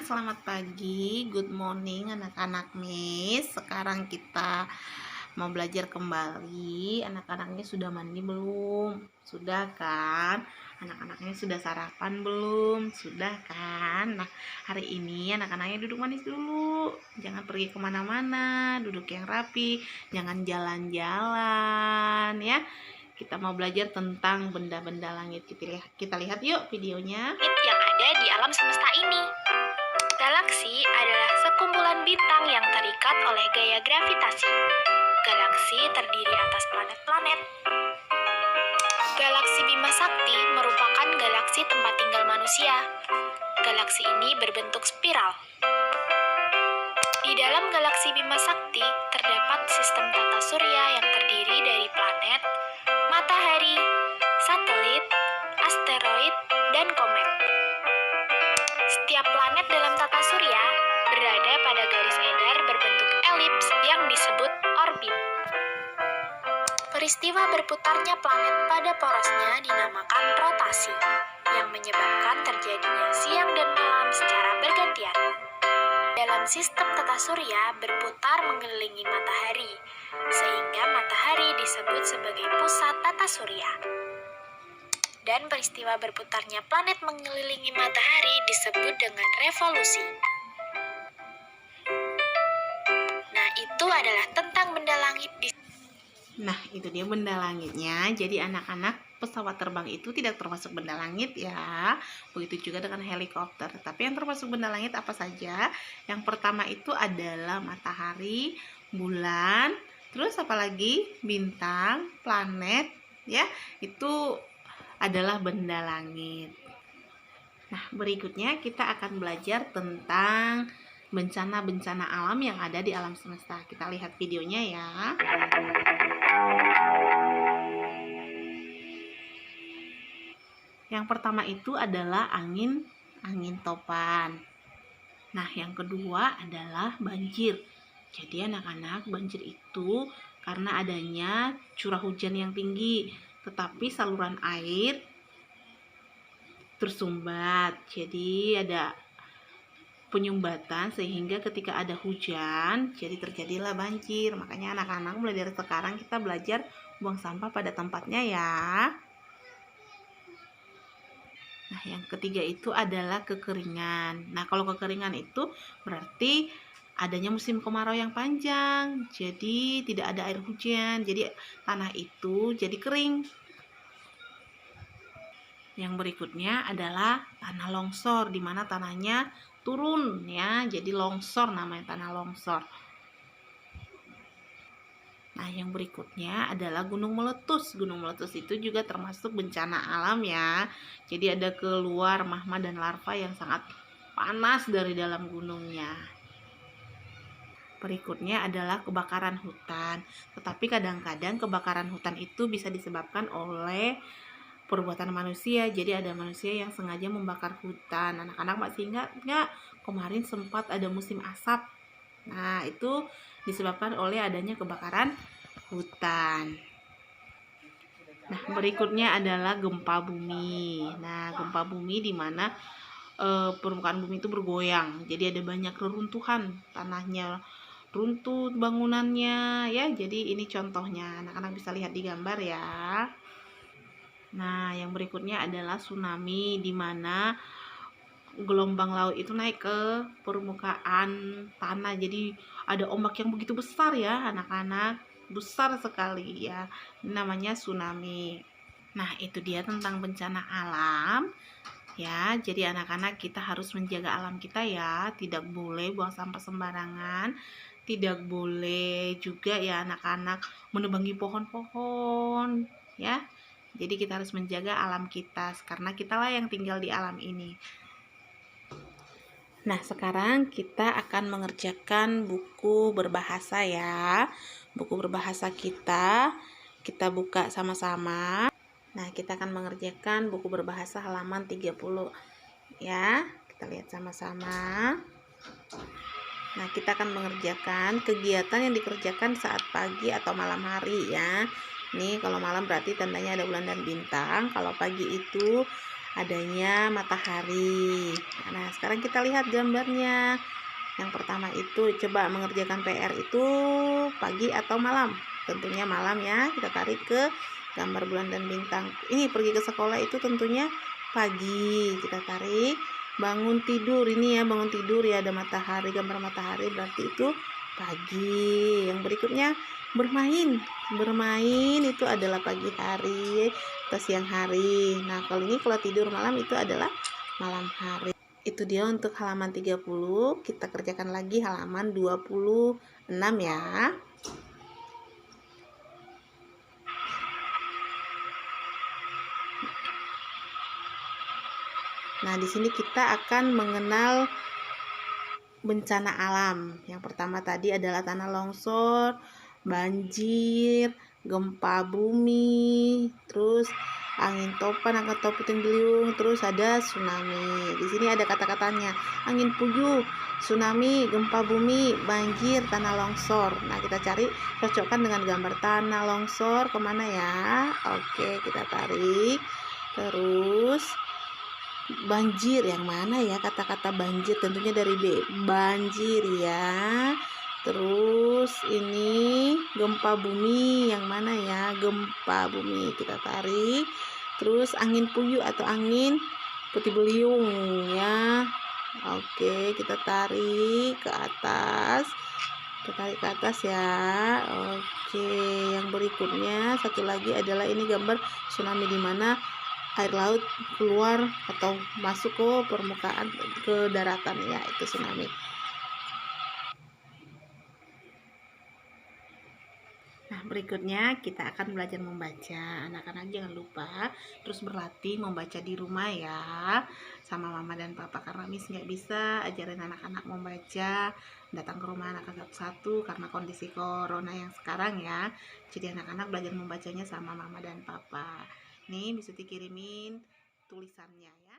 selamat pagi, good morning anak-anak Miss. Sekarang kita mau belajar kembali. Anak-anaknya sudah mandi belum? Sudah kan? Anak-anaknya sudah sarapan belum? Sudah kan? Nah, hari ini anak-anaknya duduk manis dulu. Jangan pergi kemana-mana, duduk yang rapi. Jangan jalan-jalan ya. Kita mau belajar tentang benda-benda langit. Kita lihat yuk videonya. Yang ada di alam semesta ini. Galaksi adalah sekumpulan bintang yang terikat oleh gaya gravitasi. Galaksi terdiri atas planet-planet. Galaksi Bima Sakti merupakan galaksi tempat tinggal manusia. Galaksi ini berbentuk spiral. Di dalam galaksi Bima Sakti terdapat sistem tata surya yang terdiri dari planet, matahari, satelit, asteroid, dan komet. Setiap planet dalam tata surya berada pada garis edar berbentuk elips yang disebut orbit. Peristiwa berputarnya planet pada porosnya dinamakan rotasi, yang menyebabkan terjadinya siang dan malam secara bergantian. Dalam sistem tata surya berputar mengelilingi matahari, sehingga matahari disebut sebagai pusat tata surya. Dan peristiwa berputarnya planet mengelilingi matahari disebut dengan revolusi. Nah, itu adalah tentang benda langit Nah, itu dia benda langitnya. Jadi anak-anak, pesawat terbang itu tidak termasuk benda langit ya. Begitu juga dengan helikopter. Tapi yang termasuk benda langit apa saja? Yang pertama itu adalah matahari, bulan, terus apalagi bintang, planet ya. Itu adalah benda langit. Nah, berikutnya kita akan belajar tentang bencana-bencana alam yang ada di alam semesta. Kita lihat videonya ya. Yang pertama itu adalah angin topan. Nah, yang kedua adalah banjir. Jadi anak-anak, banjir itu karena adanya curah hujan yang tinggi, tetapi saluran air tersumbat. Jadi ada penyumbatan sehingga ketika ada hujan, jadi terjadilah banjir. Makanya anak-anak mulai dari sekarang kita belajar buang sampah pada tempatnya ya. Nah, yang ketiga itu adalah kekeringan. Nah, kalau kekeringan itu berarti adanya musim kemarau yang panjang. Jadi tidak ada air hujan. Jadi tanah itu jadi kering. Yang berikutnya adalah tanah longsor, di mana tanahnya turun ya. Jadi longsor namanya, tanah longsor. Nah, yang berikutnya adalah gunung meletus. Gunung meletus itu juga termasuk bencana alam ya. Jadi ada keluar magma dan larva yang sangat panas dari dalam gunungnya. Berikutnya adalah kebakaran hutan. Tetapi kadang-kadang kebakaran hutan itu bisa disebabkan oleh perbuatan manusia. Jadi ada manusia yang sengaja membakar hutan. Anak-anak masih ingat nggak? Kemarin sempat ada musim asap. Nah, itu disebabkan oleh adanya kebakaran hutan. Nah, berikutnya adalah gempa bumi. Nah, gempa bumi di mana permukaan bumi itu bergoyang. Jadi ada banyak reruntuhan, tanahnya runtuh, bangunannya ya. Jadi ini contohnya. Anak-anak bisa lihat di gambar ya. Nah, yang berikutnya adalah tsunami, di mana gelombang laut itu naik ke permukaan tanah. Jadi ada ombak yang begitu besar ya anak-anak, besar sekali ya, namanya tsunami. Nah, itu dia tentang bencana alam ya. Jadi anak-anak, kita harus menjaga alam kita ya. Tidak boleh buang sampah sembarangan. Tidak boleh juga ya anak-anak menebangi pohon-pohon ya. Jadi kita harus menjaga alam kita, karena kitalah yang tinggal di alam ini. Nah, sekarang kita akan mengerjakan buku berbahasa ya. Buku berbahasa kita buka sama-sama. Nah, kita akan mengerjakan buku berbahasa halaman 30 ya. Kita lihat sama-sama. Nah, kita akan mengerjakan kegiatan yang dikerjakan saat pagi atau malam hari ya. Nih, kalau malam berarti tandanya ada bulan dan bintang. Kalau pagi itu adanya matahari. Nah, sekarang kita lihat gambarnya. Yang pertama itu coba mengerjakan PR itu pagi atau malam. Tentunya malam ya. Kita tarik ke gambar bulan dan bintang. Ini pergi ke sekolah itu tentunya pagi. Kita tarik. Bangun tidur, ini ya bangun tidur ya, ada matahari, gambar matahari berarti itu pagi. Yang berikutnya bermain itu adalah pagi hari atau siang hari. Nah, kalau tidur malam itu adalah malam hari. Itu dia untuk halaman 30. Kita kerjakan lagi halaman 26 ya. Nah, di sini kita akan mengenal bencana alam. Yang pertama tadi adalah tanah longsor, banjir, gempa bumi, terus angin topan, angin puting beliung, terus ada tsunami. Di sini ada kata-katanya: angin puyuh, tsunami, gempa bumi, banjir, tanah longsor. Nah, kita cari, cocokkan dengan gambar tanah longsor kemana ya? Oke, kita tarik. Terus banjir yang mana ya? Kata-kata banjir tentunya dari B, banjir ya. Terus ini gempa bumi yang mana ya? Gempa bumi, kita tarik. Terus angin puyuh atau angin puting beliung ya. Oke, kita tarik ke atas. Kita tarik ke atas ya. Oke, yang berikutnya satu lagi adalah ini gambar tsunami, di mana air laut keluar atau masuk ke permukaan, ke daratan ya, itu tsunami. Nah, berikutnya kita akan belajar membaca. Anak-anak jangan lupa terus berlatih membaca di rumah ya, sama mama dan papa, karena Miss nggak bisa ajarin anak-anak membaca, datang ke rumah anak satu-satu karena kondisi corona yang sekarang ya. Jadi anak-anak belajar membacanya sama mama dan papa. Nih bisa dikirimin tulisannya ya.